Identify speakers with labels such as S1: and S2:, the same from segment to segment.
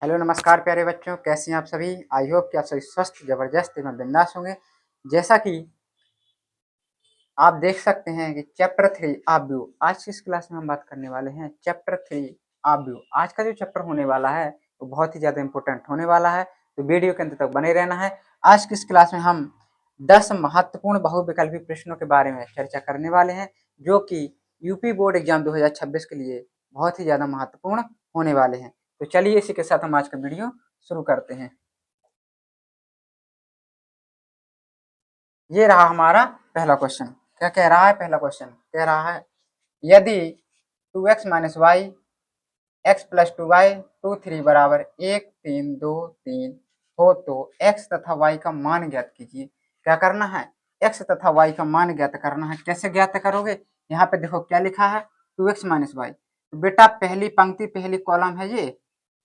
S1: Hello नमस्कार प्यारे बच्चों, कैसे हैं आप सभी। आई होप कि आप सभी स्वस्थ जबरदस्त एवं बिंदास होंगे। जैसा कि आप देख सकते हैं कि चैप्टर 3 आप व्यू, आज की इस क्लास में हम बात करने वाले हैं चैप्टर 3 आप व्यू। आज का जो चैप्टर होने वाला है वो बहुत ही ज़्यादा इंपॉर्टेंट होने वाला है, तो वीडियो के अंत तक बने रहना है। आज की इस क्लास में हम 10 महत्वपूर्ण बहुविकल्पी प्रश्नों के बारे में चर्चा करने वाले हैं, जो कि यूपी बोर्ड एग्जाम 2026 के लिए बहुत ही ज़्यादा महत्वपूर्ण होने वाले हैं। तो चलिए इसी के साथ हम आज का वीडियो शुरू करते हैं। ये रहा हमारा पहला क्वेश्चन। क्या कह रहा है पहला क्वेश्चन? कह रहा है यदि 2x minus Y x plus 2y 2 3 बराबर 1 3 2 3 हो तो x तथा y का मान ज्ञात कीजिए। क्या करना है? x तथा y का मान ज्ञात करना है। कैसे ज्ञात करोगे? यहाँ पे देखो क्या लिखा है, 2x माइनस वाई। तो बेटा पहली पंक्ति पहली कॉलम है, ये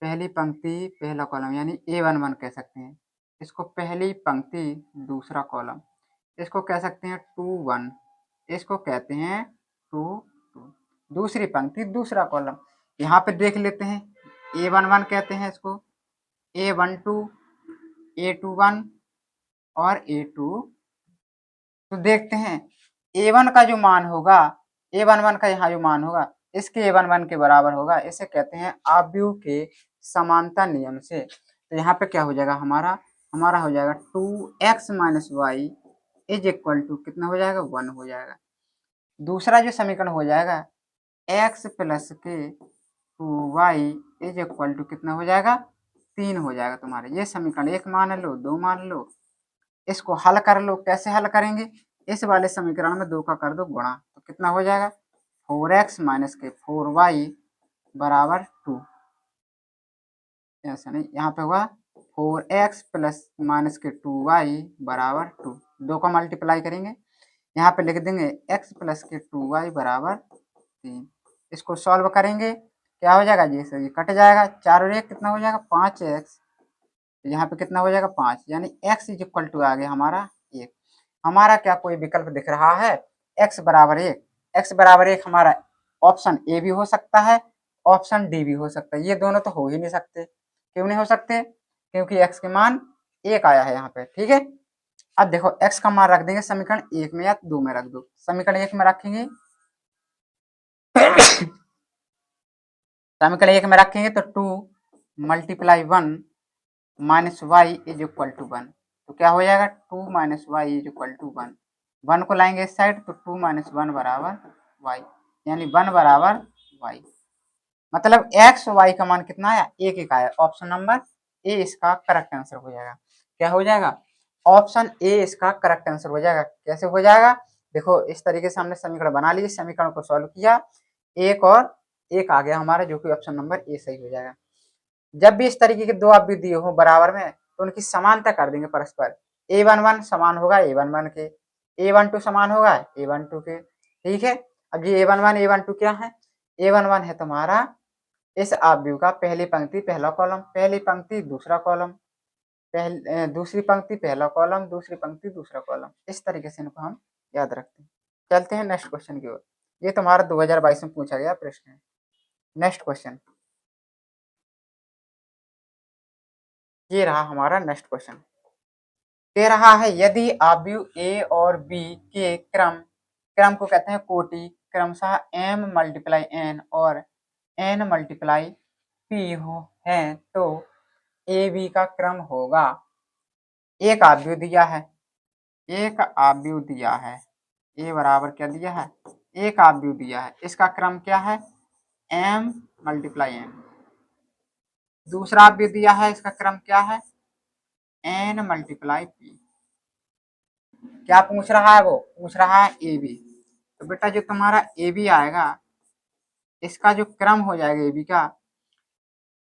S1: पहली पंक्ति पहला कॉलम यानी A11 कह सकते हैं इसको। पहली पंक्ति दूसरा कॉलम इसको कह सकते हैं 2 1, इसको कहते हैं 2 2। दूसरी पंक्ति दूसरा कॉलम, यहाँ पे देख लेते हैं A11 कहते हैं इसको, A12 A21 और A2। तो देखते हैं A1 का जो मान होगा, A11 का यहाँ जो मान होगा इसके A11 के बराबर होगा। इसे कहते हैं आव्यूह के समानता नियम से। तो यहाँ पे क्या हो जाएगा, हमारा हो जाएगा 2x minus y is equal to कितना हो जाएगा, 1 हो जाएगा। दूसरा जो समीकरण हो जाएगा x प्लस के 2y इज इक्वल टू कितना हो जाएगा, 3 हो जाएगा। तुम्हारे ये समीकरण एक मान लो, दो मान लो, इसको हल कर लो। कैसे हल करेंगे? इस वाले समीकरण में 2 का कर दो गुणा, तो कितना हो जाएगा 4x माइनस के 4y बराबर 2। ऐसा नहीं, यहाँ पे होगा 4x प्लस माइनस के 2y बराबर 2। 2 का मल्टीप्लाई करेंगे, यहाँ पे लिख देंगे x प्लस के 2y बराबर 3। इसको सॉल्व करेंगे, क्या हो जाएगा, जैसे ये कट जाएगा, 4 और 1 कितना हो जाएगा 5x। यहाँ पे कितना हो जाएगा 5, यानी x इज इक्वल टू आ गया हमारा 1। हमारा क्या कोई विकल्प दिख रहा है? x बराबर 1। x बराबर 1 हमारा ऑप्शन ए भी हो सकता है, ऑप्शन डी भी हो सकता है। ये दोनों तो हो ही नहीं सकते। क्यों नहीं हो सकते? क्योंकि x के मान 1 आया है यहाँ पे। ठीक है, अब देखो x का मान रख देंगे समीकरण 1 में या 2 में रख दो। समीकरण 1 में रखेंगे समीकरण 1 में रखेंगे तो 2 multiply 1 minus y is equal to 1। तो क्या हो जाएगा 2 minus y is equal to 1। 1 को लाएंगे इस साइड तो 2 माइनस 1 बराबर वाई, यानी 1 बराबर वाई। मतलब एक्स वाई का मान कितना आया, 1 1 आया। ऑप्शन नंबर ए इसका करेक्ट आंसर हो जाएगा। क्या हो जाएगा? ऑप्शन ए इसका करेक्ट आंसर हो जाएगा। कैसे हो जाएगा? देखो इस तरीके से हमने समीकरण बना लिए, समीकरण को सॉल्व किया, एक और एक आ गया हमारा, जो कि ऑप्शन नंबर ए सही हो जाएगा। जब भी इस तरीके के दो अवयव दिए हो बराबर में तो उनकी समानता कर देंगे परस्पर। A11 समान होगा A11 के, A12 समान होगा A12 के। ठीक है, अब ये A11 A12 क्या है? A11 है तुम्हारा इस अवयव का पहली पंक्ति पहला कॉलम, पहली पंक्ति दूसरा कॉलम, दूसरी पंक्ति पहला कॉलम, दूसरी पंक्ति दूसरा कॉलम। इस तरीके से इनको हम याद रखते हैं। चलते हैं नेक्स्ट क्वेश्चन की ओर। ये तुम्हारा 2022 में पूछा गया प्रश्न है। नेक्स्ट क्वेश्चन, ये रहा हमारा नेक्स्ट क्वेश्चन। कह रहा है यदि अवयव ए और बी के क्रम, क्रम को कहते हैं कोटि, क्रमशः m मल्टीप्लाई n और n मल्टीप्लाई p हो है तो ए बी का क्रम होगा। एक अवयव दिया है, एक अवयव दिया है, ए बराबर क्या दिया है, एक अवयव दिया है, इसका क्रम क्या है m मल्टीप्लाई n। दूसरा अवयव दिया है, इसका क्रम क्या है n मल्टीप्लाई p। क्या पूछ रहा है? वो पूछ रहा है ए बी। तो बेटा जो तुम्हारा ए बी आएगा इसका जो क्रम हो जाएगा ए बी का,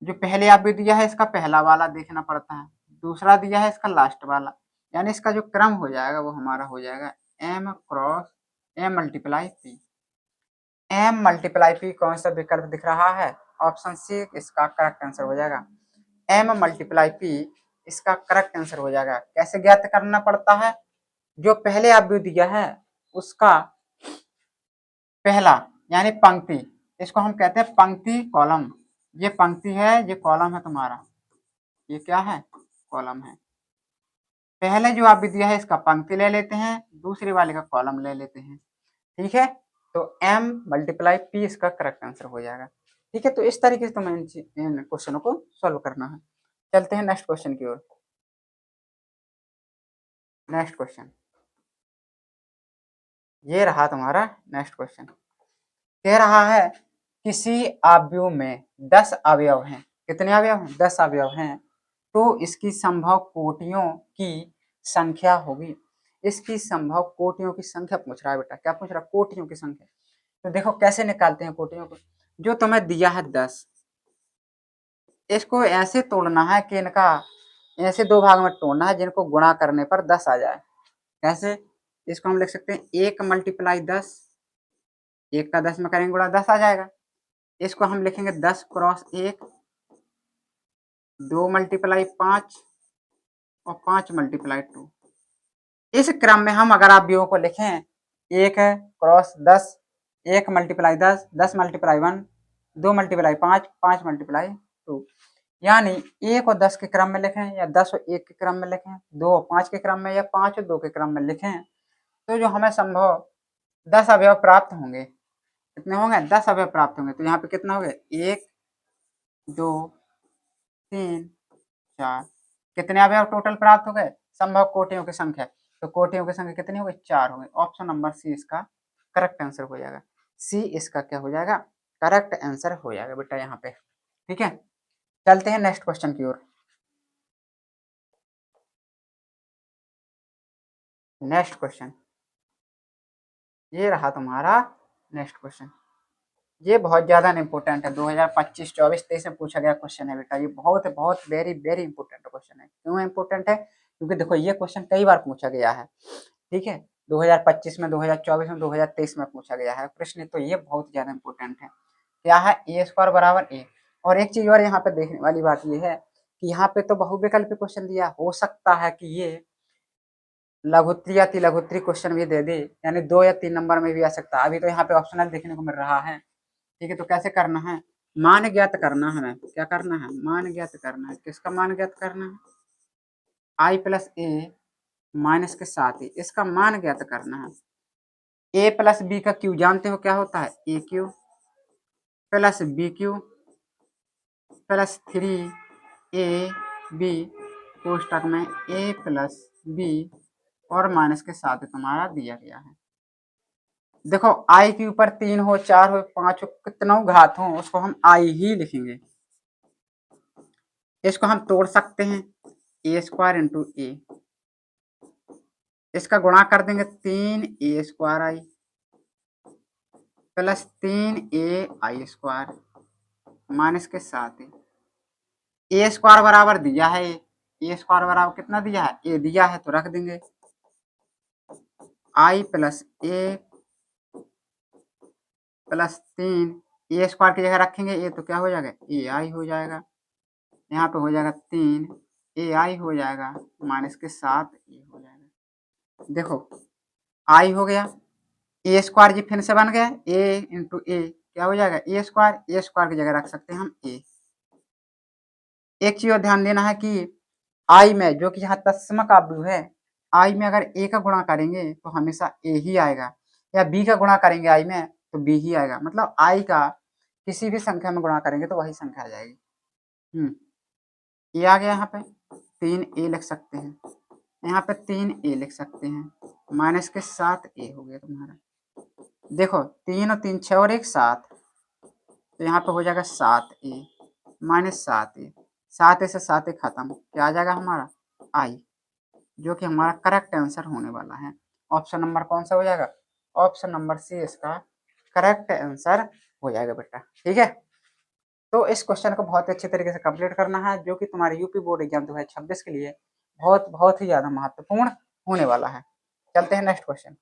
S1: जो पहले अवयव दिया है इसका पहला वाला देखना पड़ता है, दूसरा दिया है इसका लास्ट वाला, यानी इसका जो क्रम हो जाएगा वो हमारा हो जाएगा m cross m multiply p। m multiply p कौन सा विकल्प दिख रहा है? ऑप्शन सी इसका करेक्ट आंसर हो जाएगा। m मल्टीप्लाई p इसका करेक्ट आंसर हो जाएगा। कैसे ज्ञात करना पड़ता है? जो पहले अवयव दिया है उसका पहला यानी पंक्ति, इसको हम कहते हैं पंक्ति कॉलम। ये पंक्ति है, ये कॉलम है तुम्हारा, ये क्या है, कॉलम है। पहले जो आप दिया है इसका पंक्ति ले लेते हैं, दूसरी वाले का कॉलम ले लेते हैं, ठीक है। तो m मल्टीप्लाई p इसका करेक्ट आंसर हो जाएगा, ठीक है। तो इस तरीके से तुम्हें इन क्वेश्चनों को सॉल्व करना है। चलते हैं नेक्स्ट क्वेश्चन की ओर। नेक्स्ट क्वेश्चन ये रहा तुम्हारा नेक्स्ट क्वेश्चन। कह रहा है किसी अवयव में 10 अवयव हैं। कितने अवयव हैं, 10 अवयव हैं। तो इसकी संभव कोटियों की संख्या होगी। इसकी संभव कोटियों की संख्या पूछ रहा है बेटा। क्या पूछ रहा है, कोटियों की संख्या। तो देखो कैसे निकालते हैं कोटियों को। जो तुम्हें दिया है 10, इसको ऐसे तोड़ना है कि इनका ऐसे दो भाग में तोड़ना है जिनको गुणा करने पर 10 आ जाए। कैसे, इसको हम लिख सकते हैं 1 मल्टीप्लाई 10, 1 का 10 में करेंगे गुणा 10 आ जाएगा। इसको हम लिखेंगे 10 क्रॉस 1, 2 मल्टीप्लाई 5 और 5 मल्टीप्लाई 2। इस क्रम में हम अगर आप अवयवों को लिखें 1 cross 10, 1 multiply 10, 10 multiply 1, 2 multiply 5, 5 multiply 2। यानी 1 और 10 के क्रम में लिखें या 10 और 1 के क्रम में लिखें, 2 और 5 के क्रम में या 5 और 2 के क्रम में लिखें, तो जो हमें संभव 10 अवयव प्राप्त होंगे। कितने होंगे, 10 अवयव प्राप्त होंगे। तो यहाँ पे कितना हो गया, 1 2 3 4, कितने अवयव टोटल प्राप्त हो गए, संभव कोटियों की संख्या। तो कोटियों की संख्या कितनी हो गई, 4 हो गई। ऑप्शन नंबर सी इसका करेक्ट आंसर हो जाएगा। सी इसका क्या हो जाएगा, करेक्ट आंसर हो जाएगा बेटा यहाँ पे, ठीक है। चलते हैं नेक्स्ट क्वेश्चन की ओर। नेक्स्ट क्वेश्चन ये रहा तुम्हारा नेक्स्ट क्वेश्चन। ये बहुत ज्यादा इंपॉर्टेंट है, 2025 24 23 में पूछा गया क्वेश्चन है बेटा। ये बहुत बहुत वेरी वेरी इंपॉर्टेंट क्वेश्चन है। क्यों इंपॉर्टेंट है, क्योंकि देखो ये क्वेश्चन कई बार पूछा गया है, ठीक है। 2025 में, 2024 में, 2023 में पूछा गया है प्रश्न। तो ये बहुत ज्यादा इंपॉर्टेंट है। क्या है, ए स्क्वायर बराबर ए। और एक चीज और यहाँ पे देखने वाली बात ये है कि यहाँ पे तो बहुविकल्पी क्वेश्चन दिया, हो सकता है कि ये लघुत्री या तिलघुत्री क्वेश्चन भी दे दे, यानी 2 या 3 नंबर में भी आ सकता है। अभी तो यहाँ पे ऑप्शनल देखने को मिल रहा है, ठीक है। तो कैसे करना है, मान ज्ञात करना है। क्या करना है, मान ज्ञात करना है। किसका मान ज्ञात करना है, आई प्लस ए माइनस के साथ ही इसका मान ज्ञात करना है। ए प्लस बी का क्यू जानते हो क्या होता है, A cube plus B cube plus 3 A B कोष्टक में ए प्लस बी और माइनस के साथ तुम्हारा दिया गया है। देखो आई के ऊपर 3 हो, 4 हो, 5 हो, कितना घात हो, उसको हम आई ही लिखेंगे। इसको हम तोड़ सकते हैं, ए स्क्वायर इंटू ए, इसका गुणा कर देंगे 3 ए स्क्वायर आई प्लस 3 ए आई स्क्वायर माइनस के साथ ए स्क्वायर बराबर दिया है, ए स्क्वायर बराबर कितना दिया है, ए दिया है तो रख देंगे। आई प्लस ए प्लस 3 ए स्क्वायर की जगह रखेंगे ए तो क्या हो जाएगा, ए आई हो जाएगा। यहाँ पे हो जाएगा 3 ए आई हो जाएगा माइनस के साथ ए हो जाएगा। देखो आई हो गया, ए स्क्वायर जी फिर से बन गया, ए इंटू ए क्या हो जाएगा, ए स्क्वायर की जगह रख सकते हैं हम ए। एक चीज और ध्यान देना है कि आई में, जो कि यहाँ तत्समक अवयव है, आई में अगर ए का गुणा करेंगे तो हमेशा ए ही आएगा, या बी का गुणा करेंगे आई में तो बी ही आएगा। मतलब आई का किसी भी संख्या में गुणा करेंगे तो वही संख्या आ जाएगी। ये आ गया, यहाँ पे 3 ए लिख सकते हैं, यहाँ पे 3 ए लिख सकते हैं, माइनस के साथ ए हो गया तुम्हारा। देखो 3 और 3 6 और 1 7, तो यहाँ पे हो जाएगा 7 ए माइनस 7 ए, 7 ए से 7 ए खत्म, क्या आ जाएगा हमारा आई, जो कि हमारा करेक्ट आंसर होने वाला है। ऑप्शन नंबर कौन सा हो जाएगा, ऑप्शन नंबर सी इसका करेक्ट आंसर हो जाएगा बेटा, ठीक है। तो इस क्वेश्चन को बहुत अच्छे तरीके से कंप्लीट करना है, जो कि तुम्हारे यूपी बोर्ड एग्जाम 2026 के लिए बहुत बहुत ही ज्यादा महत्वपूर्ण होने वाला है। चलते हैं नेक्स्ट क्वेश्चन।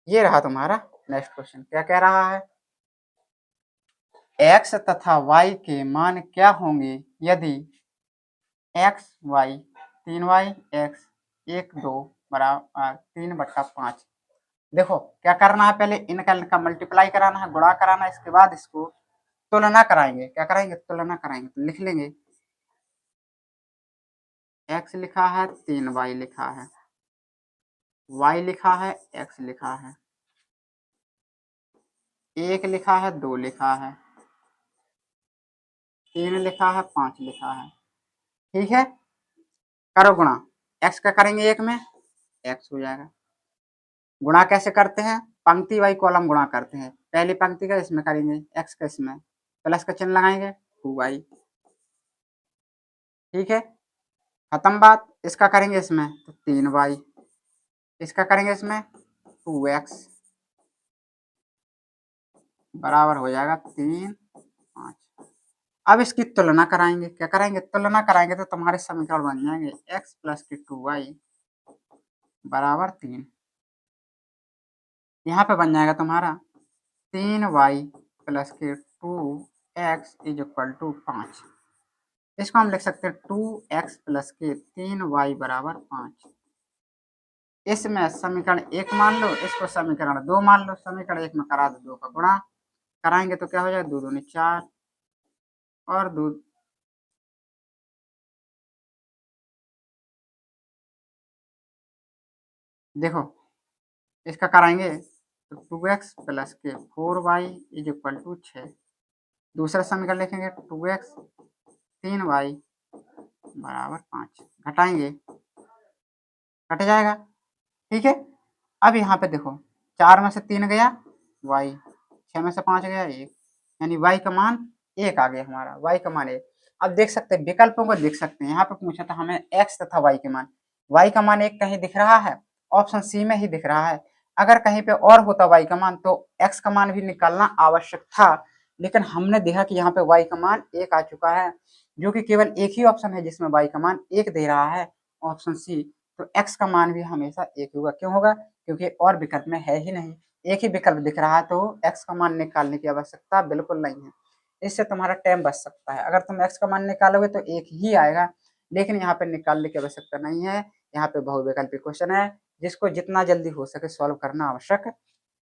S1: ये रहा तुम्हारा नेक्स्ट क्वेश्चन। क्या कह रहा है, x तथा y के मान क्या होंगे यदि x y 3y x 1 2 बराबर 3/5 देखो क्या करना है, पहले इनका मल्टीप्लाई कराना है, गुणा कराना है, इसके बाद इसको तुलना कराएंगे। क्या कराएंगे? तुलना कराएंगे। तो लिख लेंगे x लिखा है, 3y लिखा है, y लिखा है, x लिखा है, 1 लिखा है, 2 लिखा है, 3 लिखा है, 5 लिखा है। ठीक है, करो गुणा। x का करेंगे 1 में, x हो जाएगा। गुणा कैसे करते हैं? पंक्ति वाई कॉलम गुणा करते हैं। पहली पंक्ति का इसमें करेंगे, x का इसमें, प्लस का चिन्ह लगाएंगे, 2y। ठीक है, खत्म बात। इसका करेंगे इसमें तो 3y, इसका करेंगे इसमें 2x, बराबर हो जाएगा 3, 5। अब इसकी तुलना कराएंगे। क्या कराएंगे? तुलना कराएंगे तो तुम्हारे समीकरण बन जाएंगे x प्लस की 2y बराबर 3। यहाँ पे बन जाएगा तुम्हारा 3y प्लस के 2x इज इक्वल टू 5। इसको हम लिख सकते हैं 2x प्लस के 3y बराबर 5। इसमें समीकरण 1 मान लो, इसको समीकरण 2 मान लो। समीकरण 1 में करा दो 2 का गुणा, कराएंगे तो क्या हो जाएगा? 2 दूनी 4 और 2, देखो इसका कराएंगे तो 2x प्लस के 4y इज इक्वल टू 6। दूसरा समीकरण लिखेंगे 2x 3y बराबर 5। घटाएंगे, कट जाएगा। ठीक है, अब यहाँ पे देखो 4 में से 3 गया y, 6 में से 5 गया 1, यानी y का मान 1 आ गया हमारा, y का मान 1। अब देख सकते हैं, विकल्पों को देख सकते हैं। यहाँ पे पूछा था हमें x तथा y के मान, y का मान 1 कहीं दिख रहा है? ऑप्शन सी में ही दिख रहा है। अगर कहीं पे और होता y का मान तो x का मान भी निकालना आवश्यक था, लेकिन हमने देखा कि यहाँ पे y का मान 1 आ चुका है, जो कि केवल एक ही ऑप्शन है जिसमें y का मान 1 दे रहा है, ऑप्शन सी। तो x का मान भी हमेशा 1 होगा। क्यों होगा? क्योंकि और विकल्प में है ही नहीं, एक ही विकल्प दिख रहा है, तो x का मान निकालने की आवश्यकता बिल्कुल नहीं है। इससे तुम्हारा टाइम बच सकता है। अगर तुम x का मान निकालोगे तो 1 ही आएगा, लेकिन यहाँ पे निकालने की आवश्यकता नहीं है। यहाँ पे बहुविकल्पी क्वेश्चन है, जिसको जितना जल्दी हो सके सॉल्व करना आवश्यक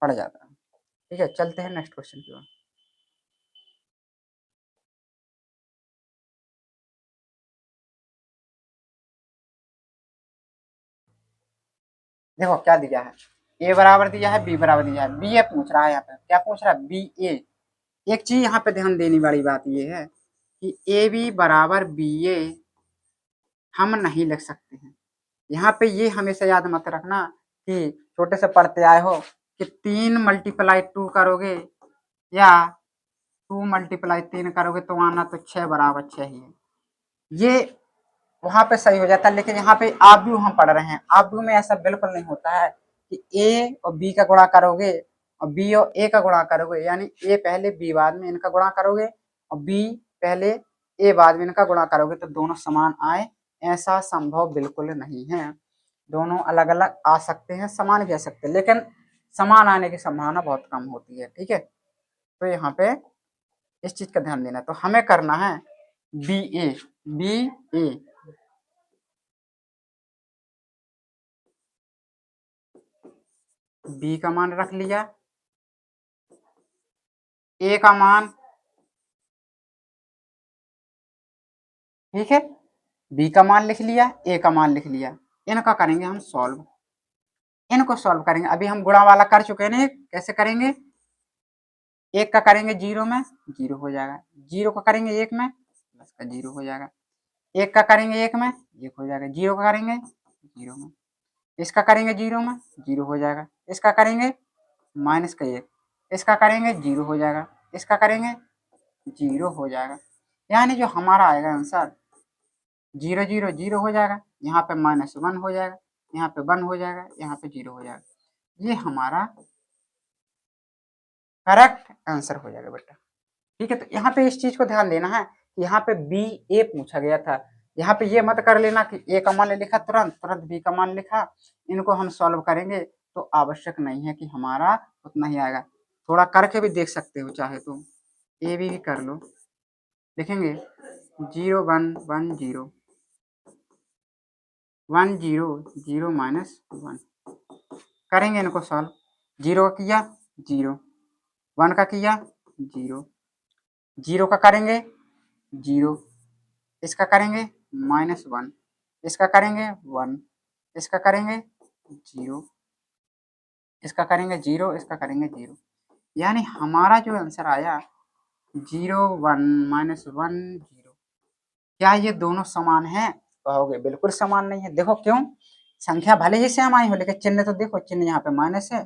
S1: पड़ जाता है। ठीक है, चलते हैं नेक्स्ट क्वेश्चन की ओर। देखो क्या दिया है, a बराबर दिया है, b बराबर दिया है, बी ए पूछ रहा है। यहाँ पे क्या पूछ रहा है? बी ए। एक चीज यहाँ पे ध्यान देने वाली बात ये है कि ए बी बराबर बी ए हम नहीं लिख सकते हैं। यहाँ पे ये हमेशा याद मत रखना कि छोटे से पढ़ते आए हो कि 3 मल्टीप्लाई 2 करोगे या 2 मल्टीप्लाई 3 करोगे तो आना तो 6 बराबर 6 ही है। ये वहां पे सही हो जाता है, लेकिन यहाँ पे आप भी हम पढ़ रहे हैं, आप भी में ऐसा बिल्कुल नहीं होता है कि ए और बी का गुणा करोगे और बी और ए का गुणा करोगे, यानी ए पहले बी बाद में इनका गुणा करोगे और बी पहले ए बाद में इनका गुणा करोगे तो दोनों समान आए, ऐसा संभव बिल्कुल नहीं है। दोनों अलग अलग आ सकते हैं, समान भी आ सकते हैं, लेकिन समान आने की संभावना बहुत कम होती है। ठीक है, तो यहाँ पे इस चीज का ध्यान देना। तो हमें करना है बी ए, बी ए, बी का मान रख लिया, ए का मान, ठीक है, बी का मान लिख लिया, ए का मान लिख लिया। इनका करेंगे हम सॉल्व, इनको सॉल्व करेंगे। अभी हम गुणा वाला कर चुके हैं ना, कैसे करेंगे? एक का करेंगे 0 में, 0 हो जाएगा। 0 का करेंगे 1 में, प्लस का 0 हो जाएगा। 1 का करेंगे 1 में, 1 हो जाएगा। 0 का करेंगे 0 में, इसका करेंगे 0 में, 0 हो जाएगा। इसका करेंगे माइनस का 1, इसका करेंगे 0 हो जाएगा। इसका करेंगे 0 हो जाएगा। यानी जो हमारा आएगा आंसर 0 0 0 हो जाएगा। यहाँ पे -1 हो जाएगा, यहाँ पे 1 हो जाएगा, यहाँ पे 0 हो जाएगा। ये हमारा करेक्ट आंसर हो जाएगा बेटा। ठीक है, तो यहाँ पे इस चीज को ध्यान देना है कि यहाँ पे बी ए पूछा गया था। यहाँ पे ये मत कर लेना कि ए का मान लिखा तुरंत तुरंत बी का मान लिखा। इनको हम सॉल्व करेंगे तो आवश्यक नहीं है कि हमारा उतना ही आएगा, थोड़ा करके भी देख सकते हो चाहे तो। ए भी कर लो, लिखेंगे 0 1 1 0 1 0 0 -1, करेंगे इनको सॉल्व। 0 का किया 0, 1 का किया 0, 0 का करेंगे 0, इसका करेंगे -1, इसका करेंगे 1, इसका करेंगे 0, इसका करेंगे 0, इसका करेंगे 0। यानी हमारा जो आंसर आया 0 1 -1 0। क्या ये दोनों समान हैं? कहोगे बिल्कुल समान नहीं है। देखो क्यों? संख्या भले ही सेम आई हो लेकिन चिन्ह तो देखो, चिन्ह यहाँ पे माइनस है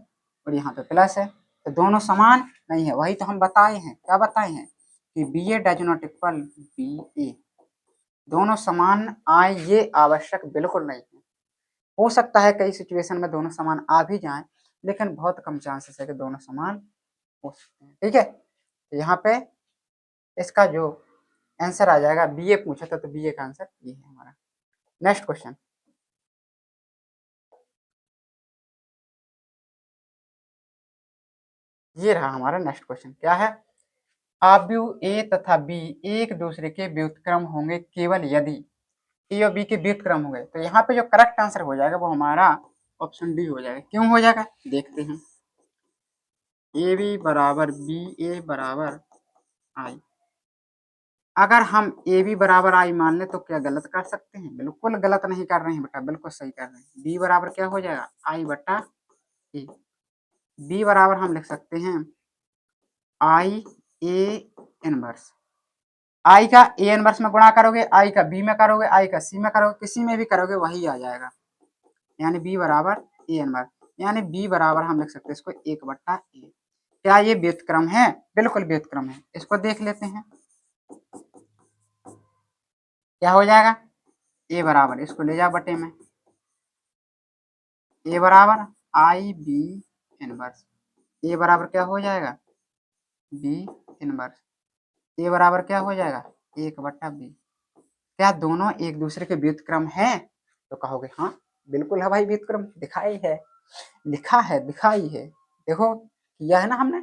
S1: और यहाँ पे प्लस है, तो दोनों समान नहीं है। वही तो हम बताए हैं। क्या बताए हैं? कि B A does not equal B A. दोनों समान आए ये आवश्यक बिल्कुल नहीं है। हो सकता है कई सिचुएशन में दोनों समान आ भी जाएं, लेकिन बहुत कम चांसेस है कि दोनों समान हो सकते हैं। ठीक है, तो यहाँ पे इसका जो आंसर आ जाएगा, बी ए पूछा था तो बी ए का आंसर ये है हमारा। नेक्स्ट क्वेश्चन, ये रहा हमारा नेक्स्ट क्वेश्चन। क्या है? आव्यूह ए तथा बी एक दूसरे के व्युत्क्रम होंगे केवल यदि ए और बी के व्युत्क्रम होंगे। तो यहाँ पे जो करेक्ट आंसर हो जाएगा वो हमारा ऑप्शन डी हो जाएगा। क्यों हो जाएगा देखते हैं। ए बी बराबर बी ए बराबर आई। अगर हम ए बी बराबर आई मान ले तो क्या गलत कर सकते हैं? बिल्कुल गलत नहीं कर रहे हैं बेटा, बिल्कुल सही कर रहे हैं। बी बराबर क्या हो जाएगा? आई बटा ए। बी बराबर हम लिख सकते हैं आई ए इनवर्स। आई का ए इनवर्स में गुणा करोगे, आई का बी में करोगे, आई का सी में करोगे, किसी में भी करोगे वही आ जाएगा। यानी बी बराबर ए इनवर्स, यानी बी बराबर हम लिख सकते हैं इसको 1/a। क्या ये व्युत्क्रम है? बिल्कुल व्युत्क्रम है। इसको देख लेते हैं क्या हो जाएगा। ए बराबर इसको ले जाओ बटे में, ए बराबर आई बी इनवर्स। ए बराबर क्या हो जाएगा? B inverse. ए बराबर क्या हो जाएगा? 1/b। क्या दोनों एक दूसरे के व्युत्क्रम हैं? तो कहोगे हाँ बिल्कुल है भाई, व्युत्क्रम दिखाई है, लिखा है, दिखाई है। देखो किया है ना हमने।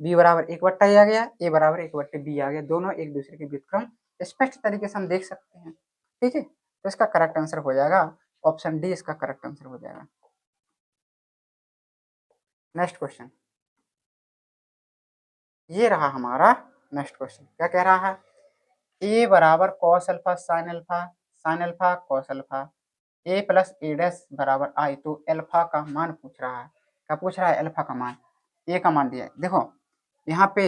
S1: बी बराबर 1/a आ गया, ए बराबर 1/b आ गया। दोनों एक दूसरे के व्युत्क्रम स्पष्ट तरीके से हम देख सकते हैं। ठीक है, तो इसका करेक्ट आंसर हो जाएगा ऑप्शन डी, इसका करेक्ट आंसर हो जाएगा। नेक्स्ट क्वेश्चन, ये रहा हमारा नेक्स्ट क्वेश्चन। क्या कह रहा है? ए बराबर cos alpha sine alpha cos alpha A plus A dash बराबर आई। तो अल्फा का मान पूछ रहा है। क्या पूछ रहा है? अल्फा का मान। ए का मान दिया है। देखो यहाँ पे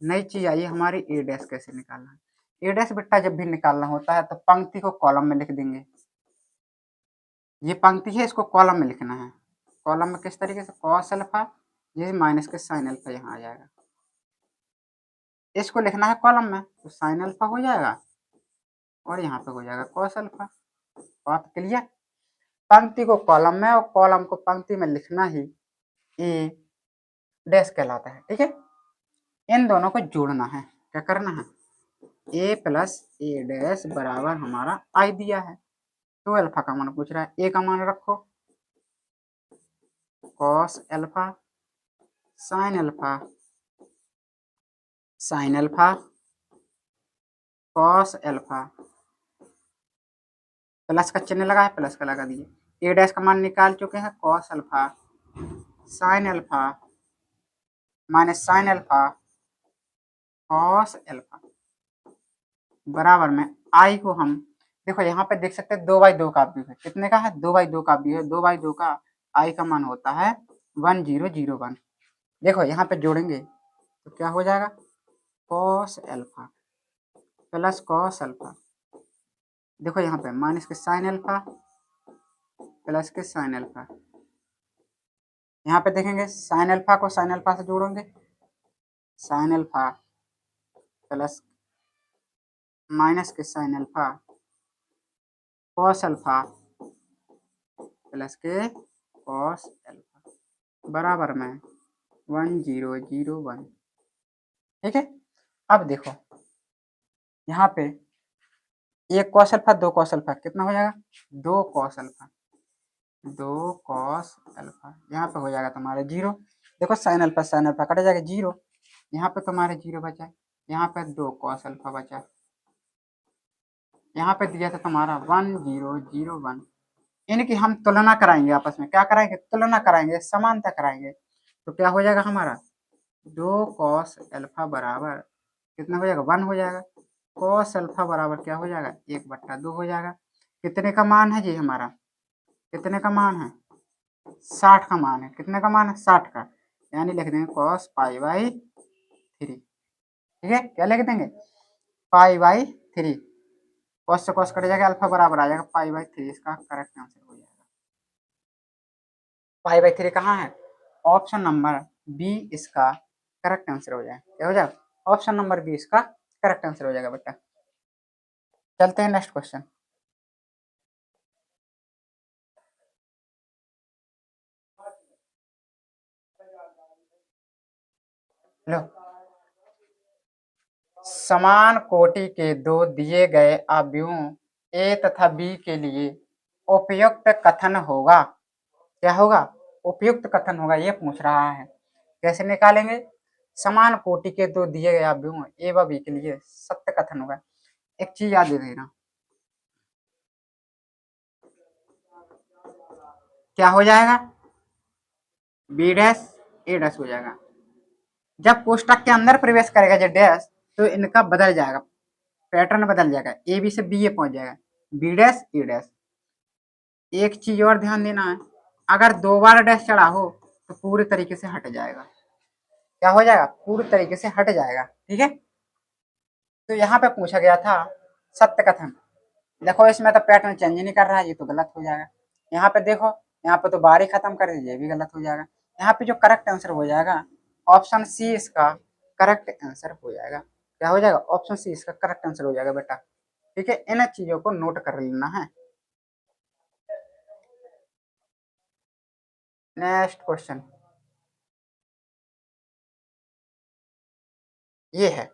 S1: नई चीज आई हमारी, ए डैश कैसे निकालना है। ए डैश बेटा जब भी निकालना होता है तो पंक्ति को कॉलम में लिख देंगे। ये पंक्ति है, इसको कॉलम में लिखना है। कॉलम में किस तरीके से? कॉस अल्फा, ये माइनस के साइन अल्फा यहाँ आ जाएगा। इसको लिखना है कॉलम में, तो साइन अल्फा हो जाएगा और यहाँ पे हो जाएगा कॉस अल्फा। बात क्लियर? पंक्ति को कॉलम में और कॉलम को पंक्ति में लिखना ही ए डैश कहलाता है। ठीक है, इन दोनों को जोड़ना है। क्या करना है? ए प्लस ए डैश बराबर हमारा आई दिया है, तो अल्फा का मान पूछ रहा है। ए का मान रखो cos alpha sine alpha sine alpha cos alpha, plus का चिन्ह लगा है, प्लस का लगा दिए। ए डैश का मान निकाल चुके हैं, cos alpha sine alpha minus sign alpha cos alpha बराबर में आई को हम देखो यहाँ पे देख सकते हैं 2/2 का अवयव है। कितने का है? 2/2 का अवयव है। 2/2 का आई का मान होता है 1001। देखो यहाँ पे जोड़ेंगे तो क्या हो जाएगा? Cos alpha plus cos alpha. देखो यहाँ पे माइनस के साइन अल्फा प्लस के साइन अल्फा। यहाँ पे देखेंगे साइन अल्फा को साइन अल्फा से जोड़ेंगे, साइन अल्फा प्लस माइनस के sign alpha cos alpha plus के कॉस अल्फा बराबर में 1001। ठीक है, अब देखो यहाँ पे एक कॉस अल्फा 2 कॉस अल्फा कितना हो जाएगा? 2 कॉस अल्फा 2 कॉस अल्फा। यहाँ पे हो जाएगा तुम्हारे 0। देखो साइन अल्फा कट जाएगा 0। यहाँ पे तुम्हारे 0 बचा, यहाँ पे 2 कॉस अल्फा बचा, यहाँ पे दिया था तुम्हारा 1001। इनकी हम तुलना कराएंगे आपस में। क्या कराएंगे? तुलना कराएंगे, समानता कराएंगे। तो क्या हो जाएगा हमारा 2 कॉस अल्फा बराबर कितना हो जाएगा 1 हो जाएगा। कॉस अल्फा बराबर क्या हो जाएगा 1/2 हो जाएगा। कितने का मान है जी हमारा, कितने का मान है 60 का मान है। कितने का मान है 60 का, यानी लिख देंगे कॉस π/3। ठीक है, क्या लिख देंगे π/3। कॉस से कॉस कट जाएगा, अल्फा बराबर आ जाएगा π/3। इसका करेक्ट आंसर हो जाएगा। π/3 कहाँ है, ऑप्शन नंबर बी इसका करेक्ट आंसर हो जाएगा। क्या हो जाएगा, ऑप्शन नंबर बी इसका करेक्ट आंसर हो जाएगा बेटा। चलते हैं नेक्स्ट क्वेश्चन। लो, समान कोटि के दो दिए गए अवयवों ए तथा बी के लिए उपयुक्त कथन होगा। क्या होगा, उपयुक्त कथन होगा, ये पूछ रहा है। कैसे निकालेंगे, समान कोटि के दो दिए गए अवयवों ए व बी के लिए सत्य कथन होगा। एक चीज याद दे देना, क्या हो जाएगा बी डैश ए डैश हो जाएगा। जब कोष्टक के अंदर प्रवेश करेगा जो डैश, तो इनका बदल जाएगा, पैटर्न बदल जाएगा, ए बी से बी ए पहुंच जाएगा, बी डैश ए डैश। एक चीज और ध्यान देना है, अगर 2 बार डैश चढ़ा हो तो पूरे तरीके से हट जाएगा। क्या हो जाएगा, पूरी तरीके से हट जाएगा। ठीक है, तो यहाँ पे पूछा गया था सत्य कथन। देखो इसमें तो पैटर्न चेंज नहीं कर रहा है, ये तो गलत हो जाएगा। यहाँ पे देखो, यहाँ पे तो बार ही खत्म कर दीजिए, ये भी गलत हो जाएगा। यहाँ पे जो करेक्ट आंसर हो जाएगा ऑप्शन सी इसका करेक्ट आंसर हो जाएगा। क्या हो जाएगा, ऑप्शन सी इसका करेक्ट आंसर हो जाएगा बेटा। ठीक है, इन चीजों को नोट कर लेना है। नेक्स्ट क्वेश्चन ये है,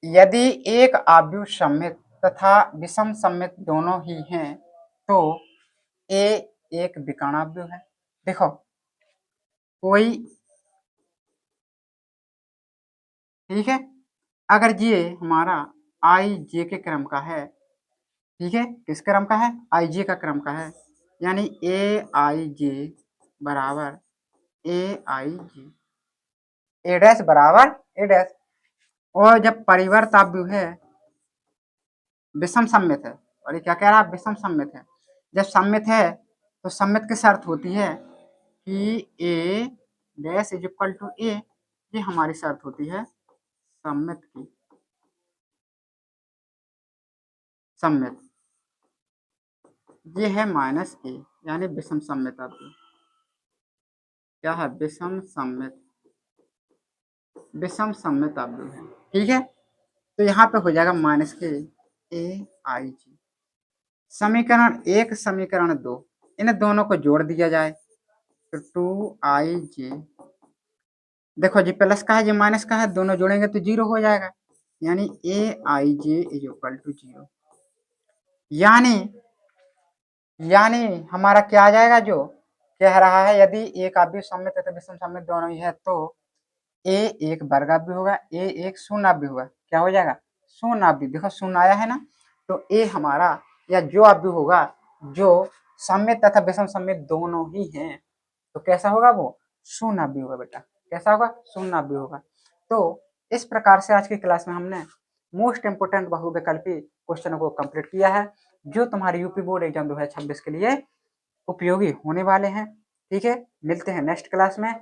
S1: यदि एक आव्यूह सममित तथा विषम सममित दोनों ही हैं तो ए एक विकर्णाव्यूह है। देखो कोई, ठीक है, अगर ये हमारा आई जे के क्रम का है, ठीक है, किस क्रम का है, आई जे का क्रम का है, यानी ए आई जे बराबर ए आई जे, ए डैश बराबर ए डैश। और जब परिवर्ताव्यूह है, विषम सममित है, और ये क्या कह रहा है, विषम सममित है। जब सममित है तो सममित की शर्त होती है कि ए डैश इज इक्वल टू ए, ये हमारी शर्त होती है सममित की। सममित ये है माइनस ए, यानी विषम सममित अवयव। क्या है, विषम सममित, विषम सममित अवयव है। ठीक है, तो यहाँ पे हो जाएगा माइनस के ए आई जी। समीकरण 1 समीकरण 2, इन दोनों को जोड़ दिया जाए तो 2i j, देखो जी प्लस का है जी माइनस का है, दोनों जोड़ेंगे तो 0 हो जाएगा, यानी ए आई जे इज इक्वल टू 0। यानी यानी हमारा क्या आ जाएगा, जो कह रहा है यदि एक अवयव सममित तथा विषम सममित दोनों ही है तो ए एक वर्गाव्यूह होगा, ए एक शून्य अवयव होगा। क्या हो जाएगा, शून्य अवयव। देखो शून्य आया है ना, तो ए हमारा या जो अवयव होगा जो सममित तथा विषम सममित दोनों ही हैं, तो कैसा होगा, वो शून्य अवयव होगा बेटा। कैसा होगा, शून्य अवयव होगा। तो इस प्रकार से आज की क्लास में हमने मोस्ट इंपोर्टेंट बहुविकल्पी क्वेश्चनों को कंप्लीट किया है, जो तुम्हारे यूपी बोर्ड एग्जाम 2026 के लिए उपयोगी होने वाले हैं। ठीक है, मिलते हैं नेक्स्ट क्लास में।